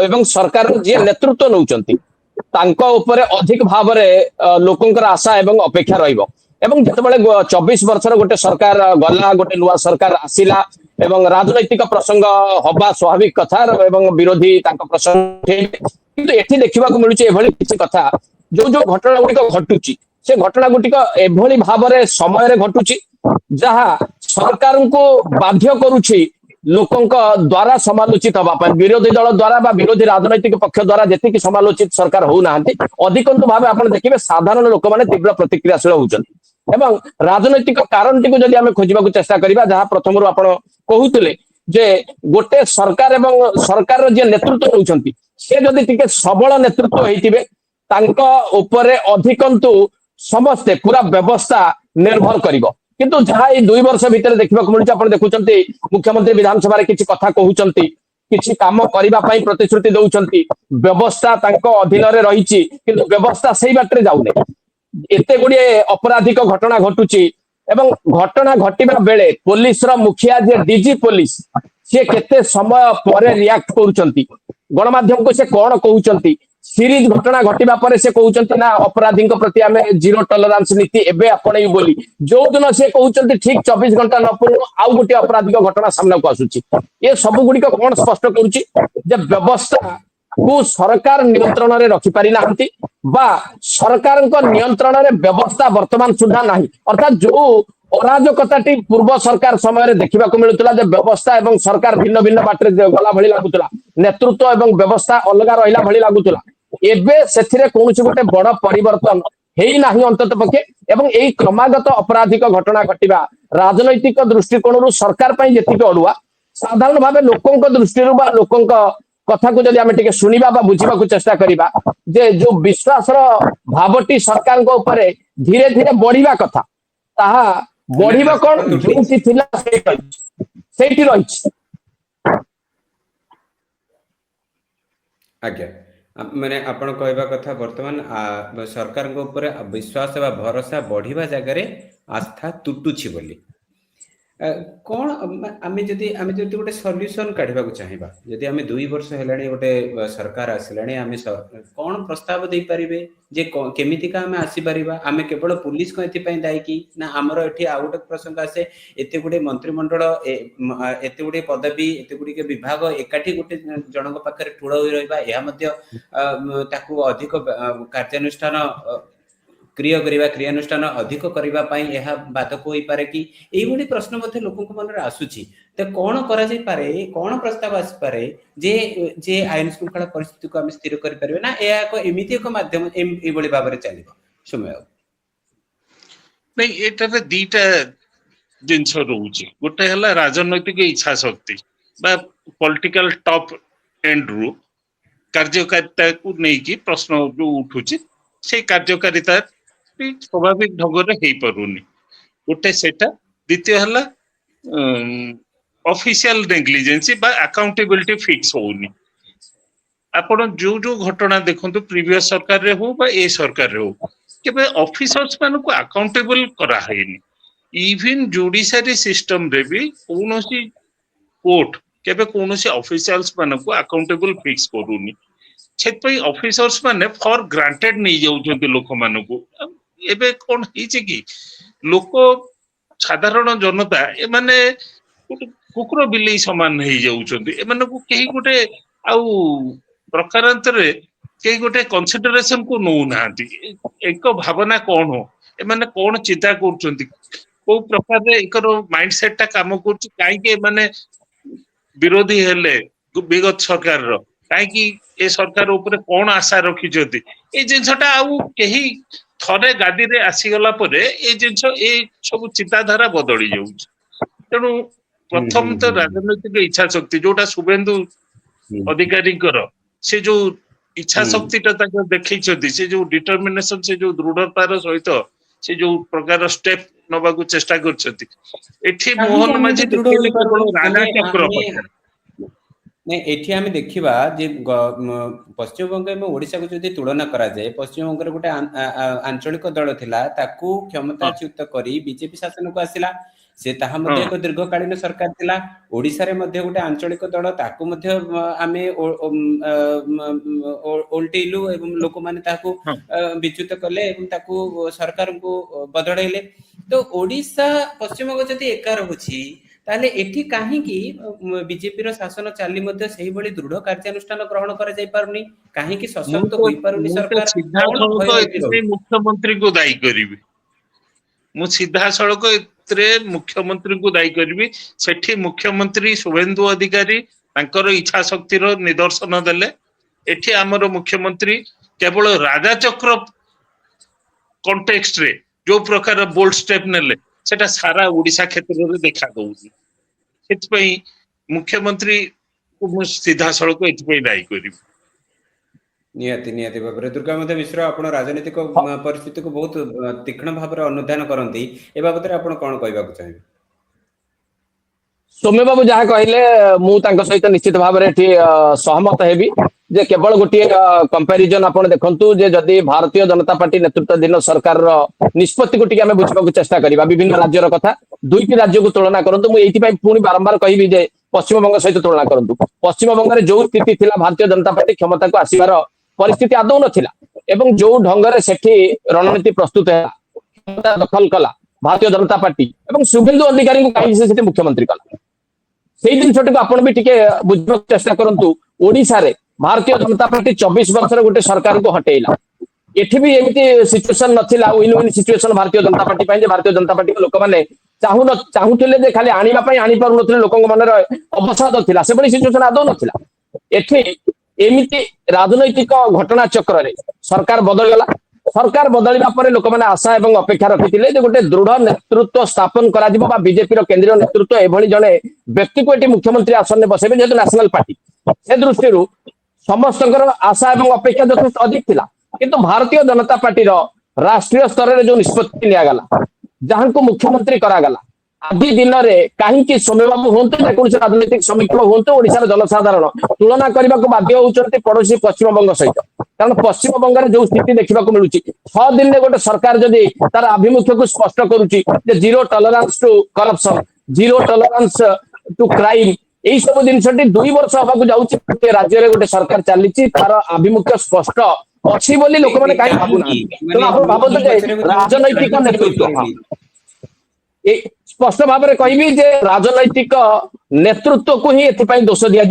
एवं सरकार जी नेतृत्व नौकरी अधिक भाव लोकंर आशा एवं अपेक्षा रहिबो एवं जितेबाला 24 वर्षर गोटे सरकार गला गोटे नुआ सरकार आसिला एवं राजनैतिक प्रसंग हवा स्वाभाविक कथा एवं विरोधी प्रसंग किंतु एठी देखा मिलूँ किसी कथा जो जो घटना गुड़िक घटुची से घटना गुटिक एभली भाव समय घटुची जहा सरकार को बाध्य करुछि लोकंक द्वारा समालोचित हवा विरोधी दल द्वारा विरोधी राजनैतिक पक्ष द्वारा जी समालोचित सरकार होना अधिकांश भाव आप देखिए साधारण लोक मैंने तीव्र प्रतिक्रियाशील होती एवं राजनैतिक कारण टी जब आम खोजा चेष्टा करवा जहाँ प्रथम आप कहते जे गोटे सरकार एवं सरकार जी नेतृत्व होती से जदि टिके सबल नेतृत्व होते अधिकंतु समस्ते पूरा व्यवस्था निर्भर करिवो किंतु जहाँ 2 वर्ष भितर देखा मिलूँ आप देखुं मुख्यमंत्री विधानसभा किसी कथा कहते किसी काम करने प्रतिश्रुति दौरान व्यवस्था अधीन रही किंतु व्यवस्था से बाटे जाऊनी एते गुड़े अपराधिक घटना घटुची एवं घटना घटवा बेले पुलिस मुखिया जे डीजी पुलिस सी केते समय पर रिएक्ट करुचंती गणमाध्यम को से कौन कहते सीरीज घटना घटवा पर से कहते ना अपराधी प्रति आम जीरो टॉलरेंस नीति एवं आपणे बोली जो दिन से कहते ठीक 24 घंटा न पूर्ण आउ गोटे अपराधिक घटना सामना को आसूची ये सब गुड़िक कौन स्पष्ट करुच्ची व्यवस्था को सरकार नियंत्रण में रखिपारि नाहंती बा सरकार नियंत्रण में व्यवस्था वर्तमान सुधा नहीं अर्थात जो अराजकताटी पूर्व सरकार समय देखा मिलूला व्यवस्था एवं सरकार भिन्न भिन्न बाटे गला भली लगुला नेतृत्व एवं व्यवस्था अलग रहा भली लगुला एबे से कौन गोटे बड़ परिवर्तन है अंतत पक्षे एवं यही क्रमागत अपराधिक घटना घटवा राजनैतिक दृष्टिकोण सरकार जी अड़ुआ साधारण भाव लोकों दृष्टि लोकों कथा को जब आम शुणा बुझा चेष्टा करवा जे जो विश्वास भावटी सरकार धीरे धीरे बढ़िया कथा ताहा बढ़िबा कौन जो थिला सेठी रही आज्ञा माने आपण कहवा कथा वर्तमान सरकार विश्वास व भरोसा बढ़िया जगह आस्था तुटुछि बोली कौन आमे जदि गोटे सॉल्यूशन काढवा चाहिबा जदि आमे 2 वर्ष हेलाणी गोटे सरकार आसिलाणी आमे कौन प्रस्ताव दे परिबे जे केमितिका आमे आसी परिबा आमे केवल पुलिस को एथि दायी कि ना हमर एठी आ गोटे प्रसंग आसे एते गुडे मंत्रिमंडल एते गुडे पदवी एते गुडी के विभाग एकाठी गोटे जनक पाखरे ठुळ होई रहबा या मध्ये ताकू अधिक कार्यानुष्ठान क्रिया करवा क्रियानुष्ठान अधिक करने बाधक हो पारे कि यही प्रश्न लोक मन आसूची तो कौन करे कौन प्रस्ताव आसपे जे जे आईन श्रृंखला परिस्थिति को आम स्थिर करें ना यह एमती एक मध्यम ये भाव चलो समय नहीं एटा दीटा जिनस रोचे गोटे है राजनैतिक इच्छा शक्ति बा पॉलिटिकल टॉप एंड रु कार्यकारिता को नहीं प्रश्न जो उठुची से कार्यकारिता स्वाभाविक ढंग रे हेई परुनी गोटे सेटा द्वितीय हला ऑफिशियल नेग्लिजेंसी बा अकाउंटेबिलिटी फिक्स होउनी आपण जो जो घटना देखंतु प्रीवियस सरकार रे हो बा ए सरकार रे हो केबे ऑफिसर्स मान को अकाउंटेबल करा हैनी इवन जुडिशियरी सिस्टम रे भी कोनोसी कोर्ट केबे कोनोसी ऑफिशियल्स मान को अकाउंटेबल फिक्स करूनी सेतपई ऑफिसर्स माने फॉर ग्रांटेड नहीं जाउछंती लोक मान को एबे कोन हिचे की लोक साधारण जनता ए माने कुकुर बिल्ली समान नहीं जाउछंती ए माने को केही गोटे आउ प्रकारांतरे केही गोटे कंसीडरेशन को नौ नांती एक भावना कौन हो ए माने कौन चिंता करछंती को प्रकार रे एकर माइंडसेट टा काम करछ काई के माने विरोधी हेले विगत सरकार रो काई की ए सरकार ऊपर कौन आशा रखी जति ए जिंसटा आउ केही थरे गादी रे आसी गला परे ए जिंस ए सब चिंताधारा बदली जाउछ तेनु प्रथम तो राजनीतिक इच्छा शक्ति जोटा शुभेंदु अधिकारी कर से जो इच्छा शक्ति देखी से जो डिटरमिनेशन से जो दृढ़तार सहित से जो प्रकार स्टेप नबा को चेष्टा करछथि मोहन माझी देखले केवल राजा चक्र नहीं एठी आमे देखिबा जे पश्चिम बंग में ओडिसा को जदि तुलना करा जाए पश्चिम बंग रे गोटे आंचलिक दल थिला ताकू क्षमताच्युत करी बीजेपी शासन को आसिला से ताहा मध्ये एक दीर्घकालीन सरकार थिला ओडिसा रे मध्ये गोटे आंचलिक दल ताकू मध्ये आमे ओल्टेलु एवं लोक माने ताकू विच्युत कले एवं ताकू सरकार को बदळैले तो ओडिसा पश्चिम बंग जदि एकार होछि ताले एठी काहे की बीजेपी रो शासन चाली मध्ये सही बळी दृढ़ कार्यानुष्ठान ग्रहण करा जाय पारुनी काहे की सशक्त होई पारुनी सरकार मुख्यमंत्री को दायी करिवि मु सीधा सड़क एतरे मुख्यमंत्री को दायी करिवि सेठी मुख्यमंत्री शुभेंदु अधिकारी तांकर इच्छा शक्ति रो निदर्शन देले एठी हमर मुख्यमंत्री केवल राजा चक्र कॉन्टेक्स्ट रे जो प्रकार बोल्ड स्टेप नेले सेटा सारा ओडिसा क्षेत्र रे देखा दउची सेतपई मुख्यमंत्री को सीधा सड़क एतपई दायी करिवि नियति भाव दुर्गा मध्य मिश्र आपण राजनीतिक परिस्थिति को बहुत तीक्ष्ण भाव अनुधान करती ए बाबद आपण कौन कहबा चाहिए सौम्य बाबू जहाँ कहले मु सहित निश्चित भाव सहमत हेबी जे केवल गोटे कंपैरिजन आपण देखंतु जे जदि भारतीय जनता पार्टी नेतृत्वाधीन सरकार निष्पत्ति को टिके बुझा चेष्टा करिबा विभिन्न राज्यर कथा दुईटी राज्य को तुलना करंतु मु एथि पई पुणी बारंबार कहबी जे पश्चिम बंग सहित तुलना करंतु पश्चिम बंग रे जो स्थिति थिला भारतीय जनता पार्टी क्षमता को आसीबार परिस्थिति आदौ नथिला एवं जो ढंग रे सेठी रणनीति प्रस्तुत है क्षमता दखल कला भारतीय जनता पार्टी एवं शुभेंदु अधिकारी को कहीं से मुख्यमंत्री कला से जिनटी आपण भी टिके बुझा चेष्टा करंतु ओडिसा रे भारतीय जनता पार्टी 24 वर्ष गोटे सरकार को हटेला एठी भी एमिति situation नथिला win win situation Bharatiya Janata party पय जे भारतीय जनता पार्टी लोक माने चाहूथिले जे खाली आनिबा पय आनि पारु नथिले लोकन मन रे अवसाद थिला से बड़ी सिचुएशन आदौ नथिला एठी एमिति राजनैतिक घटना चक्र रे सरकार बदलगला सरकार बदलिबा परे लोक माने आशा एवं अपेक्षा रखिथिले जे गोटे दृढ़ नेतृत्व स्थापन करा जिवो बा बीजेपी रो केंद्रीय नेतृत्व एभली जने व्यक्ति को एटी मुख्यमंत्री आसन ने बसेबे जेतु नेशनल पार्टी से दृष्टि समस्त आशा एवं अपेक्षा यथेष्ट अधिक थिला किंतु भारतीय जनता पार्टी रो राष्ट्रीय स्तर रे जो निष्पत्ति लिया गला जहां को मुख्यमंत्री करा गला आज दिन में कहीं सौम्य बाबू हूँ राजनीतिक समीक्षक हूँ ओडिशार जनसाधारण तुलना करने को बाध्य होती पड़ोशी पश्चिम बंग सहित कारण पश्चिम बंग में जो स्थिति देखा मिलूँ 6 दिन में गोटे सरकार जदि तार आभिमुख्य को स्पष्ट करुच्ची zero tolerance to corruption zero tolerance to crime यही सब जिनस 2 वर्ष हवा जाऊँगी राज्य में गोटे सरकार चली तार आभिमुख्य स्पष्ट अच्छी बोली लोक मैंने कहीं भावुना भावतु राजनैतिक नेतृत्व स्पष्ट भाव में कहबी जे राजनैतिक नेतृत्व को ही एथि दोष दिया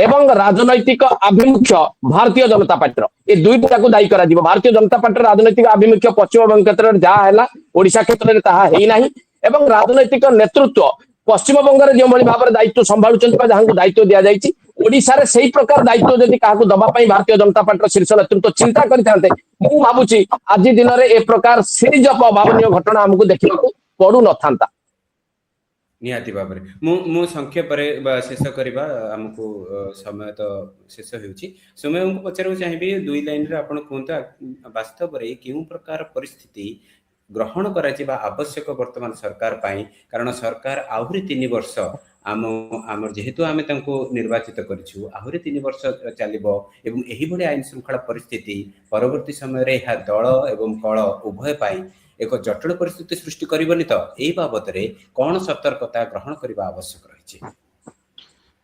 एवं राजनैतिक आभिमुख्य भारतीय जनता पार्टी ये दुईटा को दायी करा भारतीय जनता पार्टी राजनैतिक आभिमुख्य पश्चिम बंग क्षेत्र में जहाँ है ओडिशा क्षेत्र में ताहा है नहीं एवं राजनैतिक नेतृत्व पश्चिम बंग में जो भाव में दायित्व संभालुं जहाँ को दायित्व दि जाए ओडिशा रे सही प्रकार दायित्व जदि काहाकू दबापाई भारतीय जनता पार्टी शीर्ष नेतृत्व चिंता करते मु भावुची आज दिन में ए प्रकार सीरीज ऑफ अभावनीय घटना हमको देखा पड़ू न था निहाती भाବରେ ମୁଁ ସଂକ୍ଷେପରେ ଶେଷ କରିବା ଆମକୁ ସମୟ ତ ଶେଷ ହେଉଛି। ସୌମ୍ୟଙ୍କୁ ପଚାରିବାକୁ ଚାହିଁବି ଦୁଇ ଲାଇନରେ ଆପଣ କୁହନ୍ତୁ ବାସ୍ତବରେ କେଉଁ ପ୍ରକାର ପରିସ୍ଥିତି ଗ୍ରହଣ କରାଯିବା ଆବଶ୍ୟକ ବର୍ତ୍ତମାନ ସରକାର ପାଇଁ, କାରଣ ସରକାର ଆହୁରି 3 ବର୍ଷ ଆମର ଯେହେତୁ ଆମେ ତାଙ୍କୁ ନିର୍ବାଚିତ କରିଛୁ ଆହୁରି 3 ବର୍ଷ ଚାଲିବ ଏବଂ ଏହିଭଳି ଆଇନ ଶୃଙ୍ଖଳା ପରିସ୍ଥିତି ପରବର୍ତ୍ତୀ ସମୟରେ ଏହା ଦଳ ଏବଂ କଳ ଉଭୟ ପାଇଁ ଏକ ଜଟିଳ ପରିସ୍ଥିତି ସୃଷ୍ଟି କରିବନି ତ? ଏହି ବାବଦରେ କଣ ସତର୍କତା ଗ୍ରହଣ କରିବା ଆବଶ୍ୟକ ରହିଛି?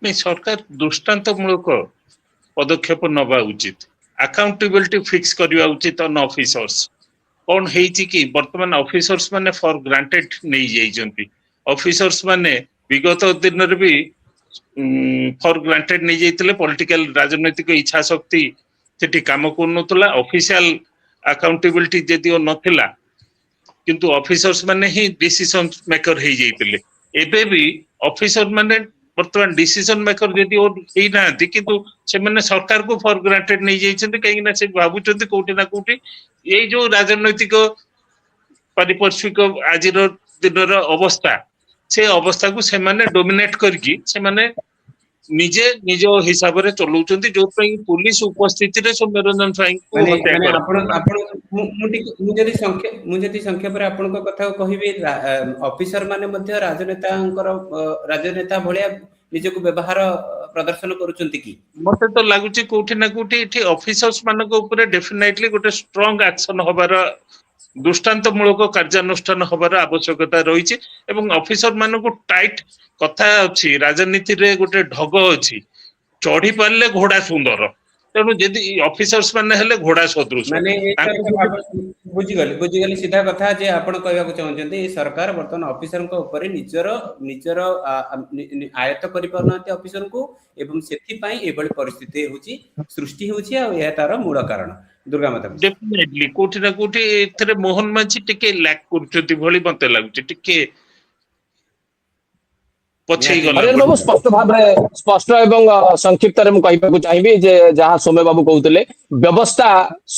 ନାଇଁ, ସରକାର ଦୃଷ୍ଟାନ୍ତମୂଳକ ପଦକ୍ଷେପ ନେବା ଉଚିତ, ଆକାଉଣ୍ଟେବିଲିଟି ଫିକ୍ସ କରିବା ଉଚିତ ଅନ୍ ଅଫିସର୍ସ। କଣ ହେଇଛି କି ବର୍ତ୍ତମାନ ଅଫିସର୍ସ ମାନେ ଫର ଗ୍ରାଣ୍ଟେଡ ନେଇଯାଇଛନ୍ତି। ଅଫିସର୍ସ ମାନେ ବିଗତ ଦିନରେ ବି ଫର ଗ୍ରାଣ୍ଟେଡ ନେଇଯାଇଥିଲେ। ପଲିଟିକାଲ ରାଜନୈତିକ ଇଚ୍ଛା ଶକ୍ତି ସେଠି କାମ କରୁନଥିଲା, ଅଫିସିଆଲ ଆକାଉଣ୍ଟେବିଲିଟି ଯଦିଓ ନଥିଲା, କିନ୍ତୁ ଅଫିସର୍ସ ମାନେ ହିଁ ଡିସିସନ ମେକର ହେଇଯାଇଥିଲେ। ଏବେ ବି ଅଫିସର ମାନେ ବର୍ତ୍ତମାନ ଡିସିସନ ମେକର ଯଦି ହେଇନାହାନ୍ତି, କିନ୍ତୁ ସେମାନେ ସରକାରକୁ ଫର ଗ୍ରାଣ୍ଟେଡ ନେଇଯାଇଛନ୍ତି। କାହିଁକି ନା ସେ ଭାବୁଛନ୍ତି କୋଉଠି ନା କୋଉଠି ଏଇ ଯୋଉ ରାଜନୈତିକ ପାରିପାର୍ଶ୍ୱିକ ଆଜିର ଦିନର ଅବସ୍ଥା, ସେ ଅବସ୍ଥାକୁ ସେମାନେ ଡୋମିନେଟ କରିକି ସେମାନେ ନିଜେ ନିଜ ହିସାବରେ ଚଲାଉଛନ୍ତି, ଯୋଉଥିପାଇଁ ପୁଲିସ ଉପସ୍ଥିତିରେ ସୌମ୍ୟରଞ୍ଜନ ସ୍ୱାଇଁଙ୍କୁ ମାନେ ହତ୍ୟା ମାନେ ଆପଣ କରାଗଲା। ଆପଣ ମୁଁ ଯଦି ସଂକ୍ଷେପରେ ଆପଣଙ୍କ କଥାକୁ କହିବି, ଅଫିସର ମାନେ ମଧ୍ୟ ରାଜନେତା ଭଳିଆ ନିଜକୁ ବ୍ୟବହାର ପ୍ରଦର୍ଶନ କରୁଛନ୍ତି କି? ମତେ ତ ଲାଗୁଛି କୋଉଠି ନା କୋଉଠି ଏଠି ଅଫିସର୍ସ ମାନଙ୍କ ଉପରେ ଡେଫିନେଟଲି ଗୋଟେ ଷ୍ଟ୍ରଙ୍ଗ ଆକ୍ସନ ହବାର, ଦୃଷ୍ଟାନ୍ତମୂଳକ କାର୍ଯ୍ୟାନୁଷ୍ଠାନ ହବାର ଆବଶ୍ୟକତା ରହିଛି। ଏବଂ ଅଫିସର ମାନଙ୍କୁ ଟାଇଟ କଥା ଅଛି, ରାଜନୀତିରେ ଗୋଟେ ଢଗ ଅଛି, ଚଢି ପାରିଲେ ଘୋଡା ସୁନ୍ଦର। ତେଣୁ ଯଦି ଅଫିସର୍ସ ମାନେ ହେଲେ ଘୋଡା ସଦୃଶ, ମାନେ ତାଙ୍କୁ ଯଦି ବୁଝିଗଲି ସିଧା କଥା ଯେ ଆପଣ କହିବାକୁ ଚାହୁଁଛନ୍ତି ଏଇ ସରକାର ବର୍ତ୍ତମାନ ଅଫିସରଙ୍କ ଉପରେ ନିଜର ଆୟତ୍ତ କରିପାରୁନାହାନ୍ତି ଅଫିସରଙ୍କୁ ଏବଂ ସେଥିପାଇଁ ଏଭଳି ପରିସ୍ଥିତି ସୃଷ୍ଟି ହେଉଛି ଆଉ ଏହା ତାର ମୂଳ କାରଣ। ଦୁର୍ଗା ମାତା। ଡେଫିନେଟଲି କୋଉଠି ନା କୋଉଠି ଏଥିରେ ମୋହନ ମାଝୀ ଟିକେ ଲ୍ୟାକ୍ କରୁଛନ୍ତି ଭଳି ମତେ ଲାଗୁଛି, ଟିକେ ପଛେଇ ନିହାତି ଗଲା ହରିହର ଭଳି। ବାବୁ ସ୍ପଷ୍ଟ ଭାବରେ ସ୍ପଷ୍ଟ ଏବଂ ସଂକ୍ଷିପ୍ତରେ ମୁଁ କହିବାକୁ ଚାହିଁବି ଯେ ଯାହା ସୌମ୍ୟ ବାବୁ କହୁଥିଲେ, ବ୍ୟବସ୍ଥା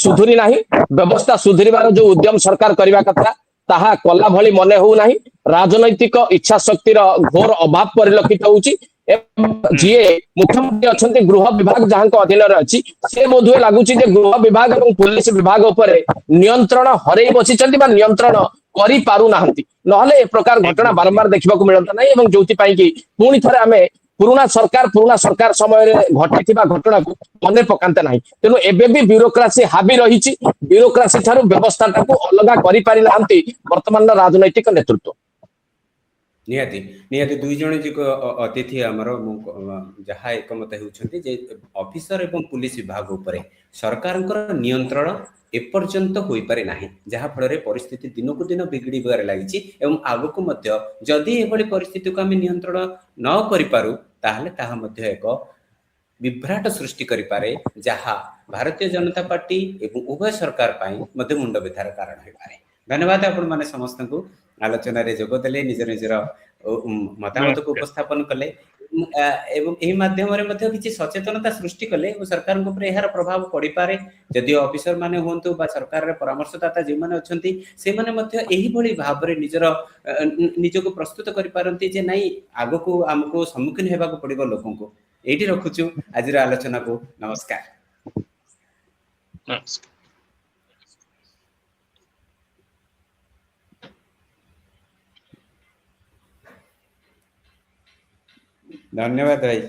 ସୁଧୁରି ନାହିଁ। ବ୍ୟବସ୍ଥା ସୁଧୁରିବାର ଯୋଉ ଉଦ୍ୟମ ସରକାର କରିବା କଥା ତାହା କଲା ଭଳି ମନେ ହଉନାହିଁ। ରାଜନୈତିକ ଇଚ୍ଛା ଶକ୍ତିର ଘୋର ଅଭାବ ପରିଲକ୍ଷିତ ହଉଛି। ହୁଁ ଯିଏ ମୁଖ୍ୟମନ୍ତ୍ରୀ ଅଛନ୍ତି, ଗୃହ ବିଭାଗ ଯାହାଙ୍କ ଅଧୀନରେ ଅଛି, ସେ ବୋଧହୁଏ ଲାଗୁଛି ଯେ ଗୃହ ବିଭାଗ ଏବଂ ପୁଲିସ ବିଭାଗ ଉପରେ ନିୟନ୍ତ୍ରଣ ହରେଇ ବସିଛନ୍ତି ବା ନିୟନ୍ତ୍ରଣ କରିପାରୁନାହାନ୍ତି। ନହେଲେ ଏ ପ୍ରକାର ଘଟଣା ଏକ୍ସାକ୍ଟଲି। ବାରମ୍ବାର ଦେଖିବାକୁ ମିଳନ୍ତା ନାହିଁ ଏବଂ ଯୋଉଥିପାଇଁ କି ପୁଣି ଥରେ ଆମେ ପୁରୁଣା ସରକାର ସମୟରେ ଘଟିଥିବା ଘଟଣାକୁ ମନେ ପକାନ୍ତେ ନାହିଁ। ତେଣୁ ଏବେ ବି ବ୍ୟୁରୋକ୍ରାସି ହାବି ରହିଛି। ବ୍ୟୁରୋକ୍ରାସି ଠାରୁ ବ୍ୟବସ୍ଥାଟାକୁ ଅଲଗା କରିପାରିନାହାନ୍ତି ବର୍ତ୍ତମାନର ରାଜନୈତିକ ନେତୃତ୍ୱ। ନିହାତି ନିହାତି ଦୁଇ ଜଣ ଅତିଥି ଆମର ଯାହା ଏକମତ ହେଉଛନ୍ତି ଯେ ଅଫିସର ଏବଂ ପୁଲିସ ବିଭାଗ ଉପରେ ସରକାରଙ୍କର ନିୟନ୍ତ୍ରଣ ଏପର୍ଯ୍ୟନ୍ତ ହୋଇପାରେ ନାହିଁ, ଯାହା ଫଳରେ ପରିସ୍ଥିତି ଦିନକୁ ଦିନ ବିଗିଡ଼ିବାରେ ଲାଗିଛି ଏବଂ ଆଗକୁ ମଧ୍ୟ ଯଦି ଏଭଳି ପରିସ୍ଥିତିକୁ ଆମେ ନିୟନ୍ତ୍ରଣ ନ କରିପାରୁ ତାହେଲେ ତାହା ମଧ୍ୟ ଏକ ବିଭ୍ରାଟ ସୃଷ୍ଟି କରିପାରେ, ଯାହା ଭାରତୀୟ ଜନତା ପାର୍ଟି ଏବଂ ଉଭୟ ସରକାର ପାଇଁ ମଧ୍ୟ ମୁଣ୍ଡ ବ୍ୟଥାର କାରଣ ହୋଇପାରେ। ଧନ୍ୟବାଦ ଆପଣ ମାନେ ସମସ୍ତଙ୍କୁ ଆଲୋଚନାରେ ଯୋଗ ଦେଲେ, ନିଜର ମତାମତକୁ ନମସ୍କାର। ଉପସ୍ଥାପନ କଲେ ଏବଂ ଏହି ମାଧ୍ୟମରେ ମଧ୍ୟ କିଛି ସଚେତନତା ସୃଷ୍ଟି କଲେ ଏବଂ ସରକାରଙ୍କ ଉପରେ ଏହାର ପ୍ରଭାବ ପଡ଼ିପାରେ। ଯଦିଓ ଅଫିସର ମାନେ ହୁଅନ୍ତୁ ବା ସରକାରର ପରାମର୍ଶଦାତା ଯେଉଁମାନେ ଅଛନ୍ତି ସେମାନେ ମଧ୍ୟ ଏହିଭଳି ଭାବରେ ନିଜକୁ ପ୍ରସ୍ତୁତ କରିପାରନ୍ତି ଯେ ନାଇଁ ଆଗକୁ ଆମକୁ ସମ୍ମୁଖୀନ ହେବାକୁ ପଡ଼ିବ ଲୋକଙ୍କୁ। ଏଇଠି ରଖୁଛୁ ଆଜିର ଆଲୋଚନାକୁ। ନମସ୍କାର। ନମସ୍କାର। ଧନ୍ୟବାଦ ଭାଇ।